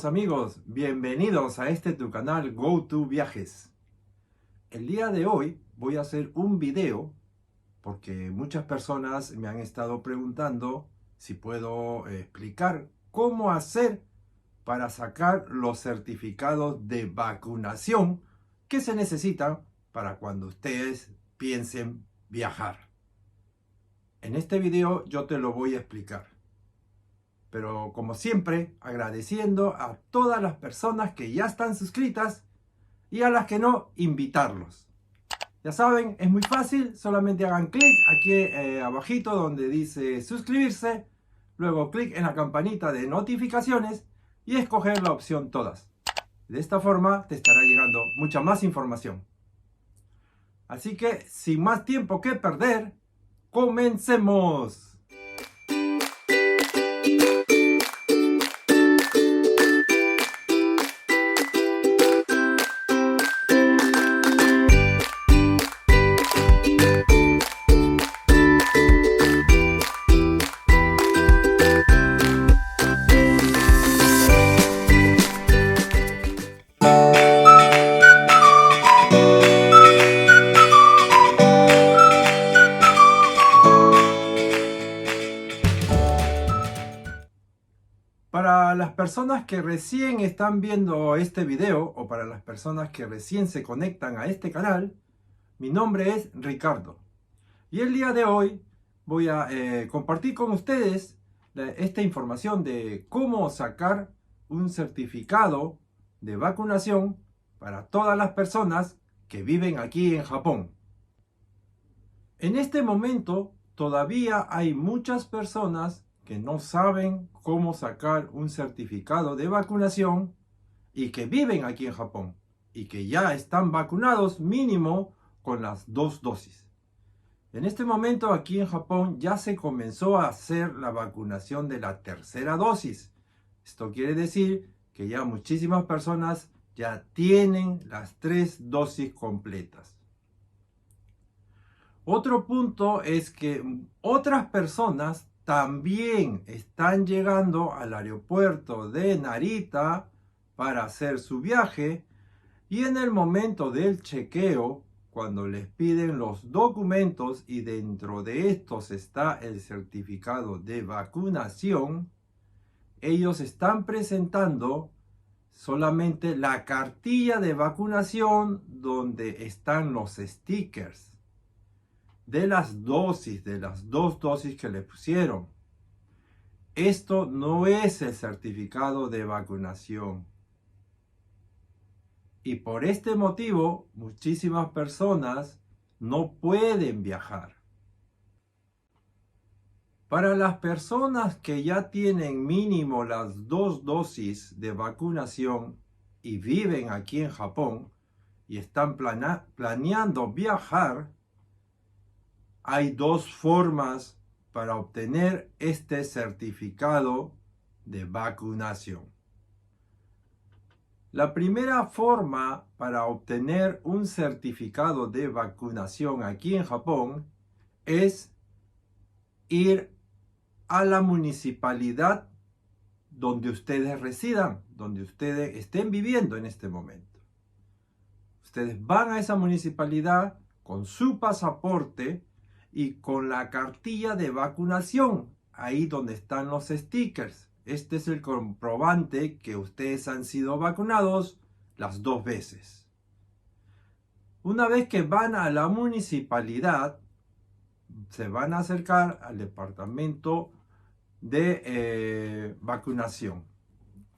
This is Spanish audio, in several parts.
estimados amigos, bienvenidos a este tu canal GoToViajes. El día de hoy voy a hacer un video porque muchas personas me han estado preguntando si puedo explicar cómo hacer para sacar los certificados de vacunación que se necesitan para cuando ustedes piensen viajar. En este video yo te lo voy a explicar. Pero como siempre, agradeciendo a todas las personas que ya están suscritas y a las que no, invitarlos. Ya saben, es muy fácil, solamente hagan clic aquí abajito donde dice suscribirse, luego clic en la campanita de notificaciones y escoger la opción todas. De esta forma te estará llegando mucha más información. Así que, sin más tiempo que perder, ¡comencemos! Para las personas que recién están viendo este video o para las personas que recién se conectan a este canal, mi nombre es Ricardo. Y el día de hoy voy a compartir con ustedes esta información de cómo sacar un certificado de vacunación para todas las personas que viven aquí en Japón. En este momento todavía hay muchas personas que no saben cómo sacar un certificado de vacunación y que viven aquí en Japón y que ya están vacunados mínimo con las 2 dosis. En este momento aquí en Japón ya se comenzó a hacer la vacunación de la 3ª dosis. Esto quiere decir que ya muchísimas personas ya tienen las 3 dosis completas. Otro punto es que otras personas también están llegando al aeropuerto de Narita para hacer su viaje y en el momento del chequeo, cuando les piden los documentos y dentro de estos está el certificado de vacunación, ellos están presentando solamente la cartilla de vacunación donde están los stickers de las dosis, de las 2 dosis que le pusieron. Esto no es el certificado de vacunación. Y por este motivo, muchísimas personas no pueden viajar. Para las personas que ya tienen mínimo las 2 dosis de vacunación y viven aquí en Japón y están planeando viajar, hay 2 formas para obtener este certificado de vacunación. La primera forma para obtener un certificado de vacunación aquí en Japón es ir a la municipalidad donde ustedes residan, donde ustedes estén viviendo en este momento. Ustedes van a esa municipalidad con su pasaporte y con la cartilla de vacunación, ahí donde están los stickers. Este es el comprobante que ustedes han sido vacunados las 2 veces. Una vez que van a la municipalidad, se van a acercar al departamento de vacunación.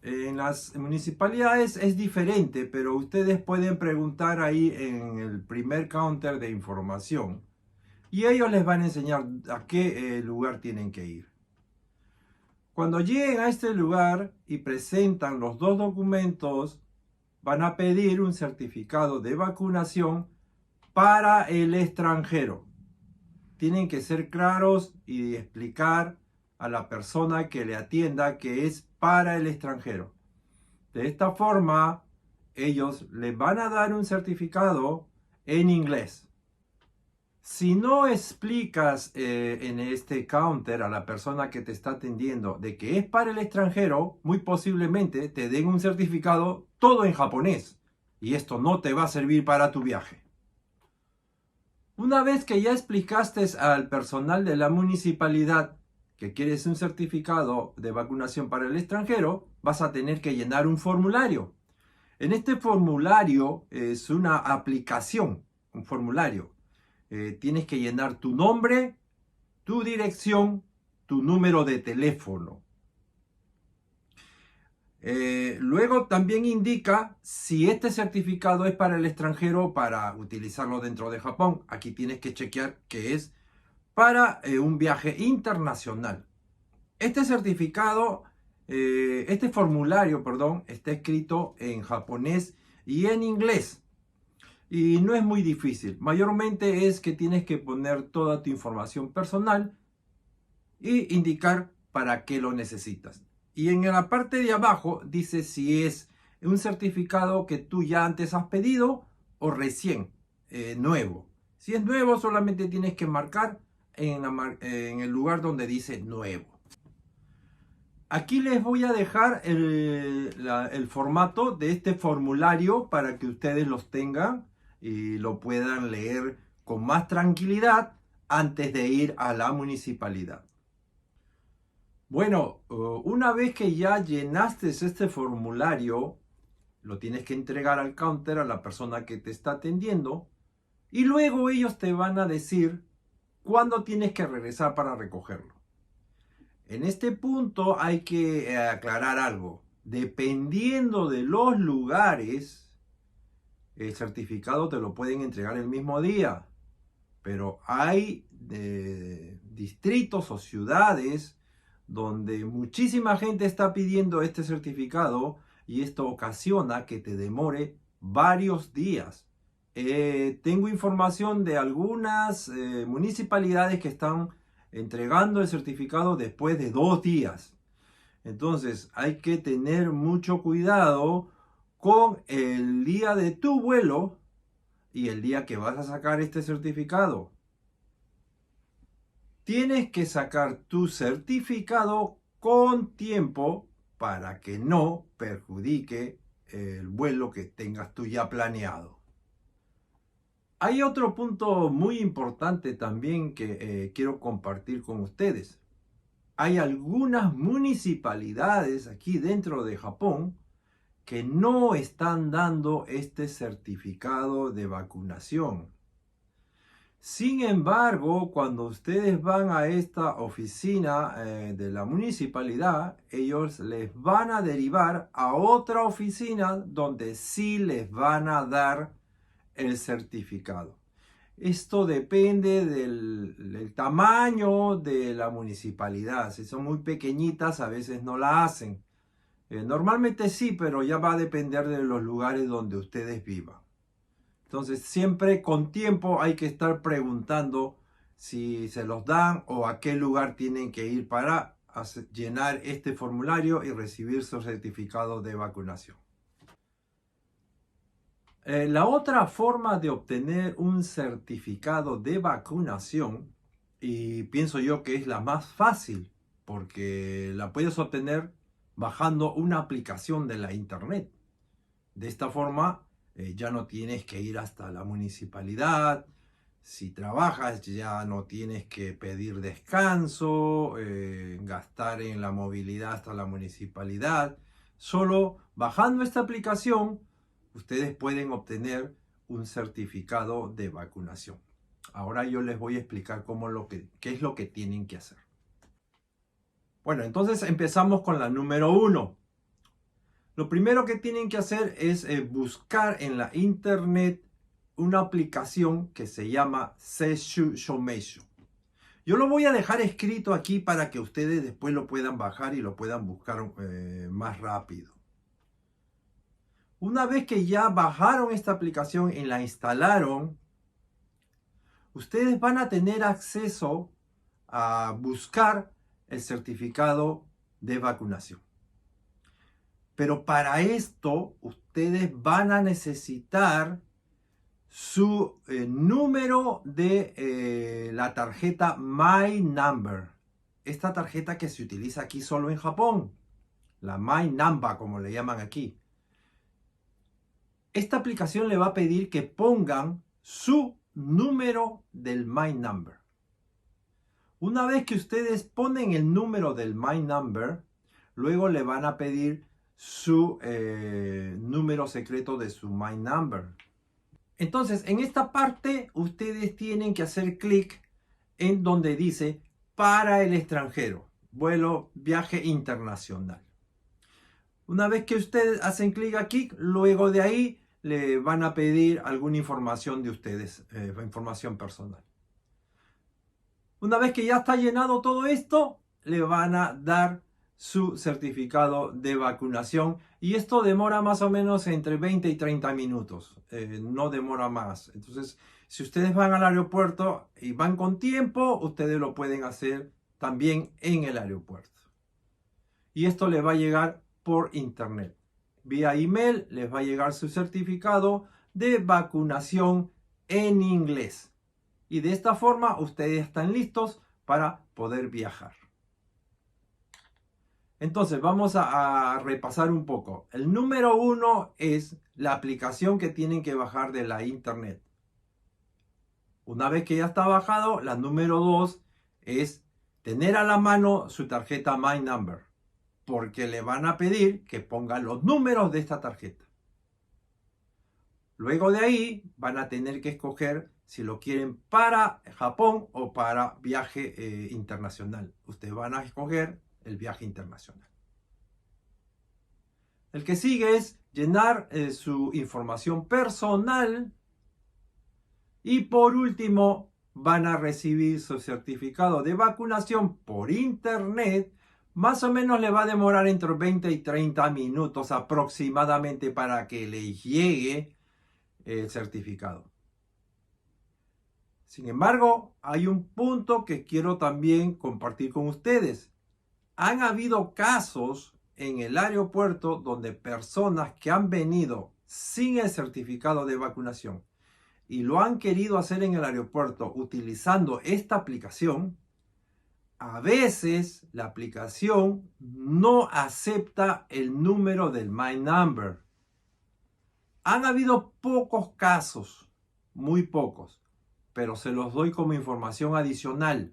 En las municipalidades es diferente, pero ustedes pueden preguntar ahí en el primer counter de información. Y ellos les van a enseñar a qué lugar tienen que ir. Cuando lleguen a este lugar y presentan los 2 documentos, van a pedir un certificado de vacunación para el extranjero. Tienen que ser claros y explicar a la persona que le atienda que es para el extranjero. De esta forma, ellos les van a dar un certificado en inglés. Si no explicas en este counter a la persona que te está atendiendo de que es para el extranjero, muy posiblemente te den un certificado todo en japonés y esto no te va a servir para tu viaje. Una vez que ya explicaste al personal de la municipalidad que quieres un certificado de vacunación para el extranjero, vas a tener que llenar un formulario. En este formulario es una aplicación, un formulario. Tienes que llenar tu nombre, tu dirección, tu número de teléfono. Luego también indica si este certificado es para el extranjero para utilizarlo dentro de Japón. Aquí tienes que chequear que es para un viaje internacional. Este certificado, este formulario, perdón, está escrito en japonés y en inglés. Y no es muy difícil. Mayormente es que tienes que poner toda tu información personal y indicar para qué lo necesitas. Y en la parte de abajo dice si es un certificado que tú ya antes has pedido o recién, nuevo. Si es nuevo, solamente tienes que marcar en el lugar donde dice nuevo. Aquí les voy a dejar el formato de este formulario para que ustedes los tengan y lo puedan leer con más tranquilidad antes de ir a la municipalidad. Bueno, una vez que ya llenaste este formulario, lo tienes que entregar al counter a la persona que te está atendiendo y luego ellos te van a decir cuándo tienes que regresar para recogerlo. En este punto hay que aclarar algo. Dependiendo de los lugares, el certificado te lo pueden entregar el mismo día, pero hay distritos o ciudades donde muchísima gente está pidiendo este certificado y esto ocasiona que te demore varios días. Tengo información de algunas municipalidades que están entregando el certificado después de 2 días. Entonces hay que tener mucho cuidado con el día de tu vuelo y el día que vas a sacar este certificado. Tienes que sacar tu certificado con tiempo para que no perjudique el vuelo que tengas tú ya planeado. Hay otro punto muy importante también que quiero compartir con ustedes. Hay algunas municipalidades aquí dentro de Japón que no están dando este certificado de vacunación. Sin embargo, cuando ustedes van a esta oficina de la municipalidad, ellos les van a derivar a otra oficina donde sí les van a dar el certificado. Esto depende del tamaño de la municipalidad. Si son muy pequeñitas, a veces no la hacen. Normalmente sí, pero ya va a depender de los lugares donde ustedes vivan. Entonces, siempre con tiempo hay que estar preguntando si se los dan o a qué lugar tienen que ir para llenar este formulario y recibir su certificado de vacunación. La otra forma de obtener un certificado de vacunación, y pienso yo que es la más fácil, porque la puedes obtener bajando una aplicación de la internet. De esta forma, ya no tienes que ir hasta la municipalidad. Si trabajas, ya no tienes que pedir descanso, gastar en la movilidad hasta la municipalidad. Solo bajando esta aplicación, ustedes pueden obtener un certificado de vacunación. Ahora yo les voy a explicar qué es lo que tienen que hacer. Bueno, entonces empezamos con la número 1. Lo primero que tienen que hacer es buscar en la internet una aplicación que se llama Seishu Shomeishu. Yo lo voy a dejar escrito aquí para que ustedes después lo puedan bajar y lo puedan buscar más rápido. Una vez que ya bajaron esta aplicación y la instalaron, ustedes van a tener acceso a buscar el certificado de vacunación. Pero para esto, ustedes van a necesitar su número de la tarjeta My Number. Esta tarjeta que se utiliza aquí solo en Japón. La My Number, como le llaman aquí. Esta aplicación le va a pedir que pongan su número del My Number. Una vez que ustedes ponen el número del My Number, luego le van a pedir su número secreto de su My Number. Entonces, en esta parte, ustedes tienen que hacer clic en donde dice para el extranjero, vuelo, viaje internacional. Una vez que ustedes hacen clic aquí, luego de ahí le van a pedir alguna información de ustedes, información personal. Una vez que ya está llenado todo esto, le van a dar su certificado de vacunación y esto demora más o menos entre 20 y 30 minutos, no demora más. Entonces, si ustedes van al aeropuerto y van con tiempo, ustedes lo pueden hacer también en el aeropuerto. Y esto les va a llegar por internet. Vía email les va a llegar su certificado de vacunación en inglés. Y de esta forma ustedes están listos para poder viajar. Entonces vamos a repasar un poco. El número 1 es la aplicación que tienen que bajar de la internet. Una vez que ya está bajado, la número 2 es tener a la mano su tarjeta My Number. Porque le van a pedir que pongan los números de esta tarjeta. Luego de ahí van a tener que escoger si lo quieren para Japón o para viaje internacional. Ustedes van a escoger el viaje internacional. El que sigue es llenar su información personal. Y por último, van a recibir su certificado de vacunación por internet. Más o menos le va a demorar entre 20 y 30 minutos aproximadamente para que les llegue el certificado. Sin embargo, hay un punto que quiero también compartir con ustedes. Han habido casos en el aeropuerto donde personas que han venido sin el certificado de vacunación y lo han querido hacer en el aeropuerto utilizando esta aplicación, a veces la aplicación no acepta el número del My Number. Han habido pocos casos, muy pocos, pero se los doy como información adicional.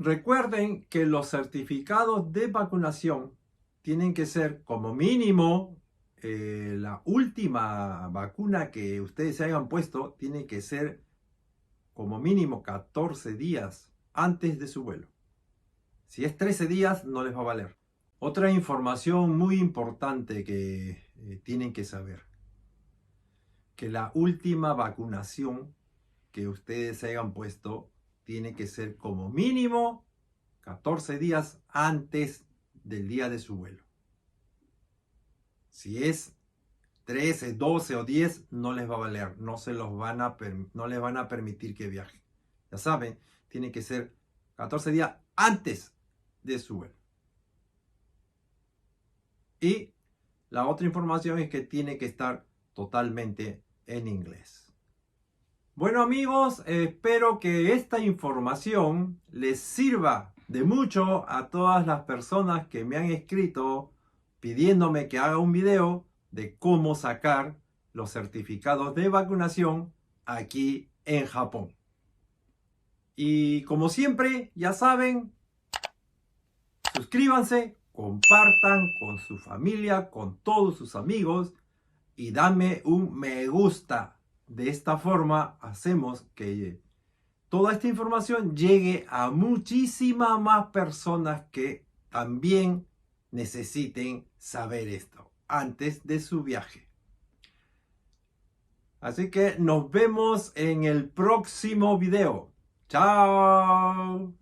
Recuerden que los certificados de vacunación tienen que ser como mínimo la última vacuna que ustedes se hayan puesto tiene que ser como mínimo 14 días antes de su vuelo. Si es 13 días no les va a valer. Otra información muy importante que tienen que saber, que la última vacunación que ustedes se hayan puesto tiene que ser como mínimo 14 días antes del día de su vuelo. Si es 13, 12 o 10, no les va a valer. No les van a permitir que viajen. Ya saben, tiene que ser 14 días antes de su vuelo. Y la otra información es que tiene que estar totalmente en inglés. Bueno amigos, espero que esta información les sirva de mucho a todas las personas que me han escrito pidiéndome que haga un video de cómo sacar los certificados de vacunación aquí en Japón. Y como siempre, ya saben, suscríbanse, compartan con su familia, con todos sus amigos y dame un me gusta. De esta forma hacemos que toda esta información llegue a muchísimas más personas que también necesiten saber esto antes de su viaje. Así que nos vemos en el próximo video. ¡Chao!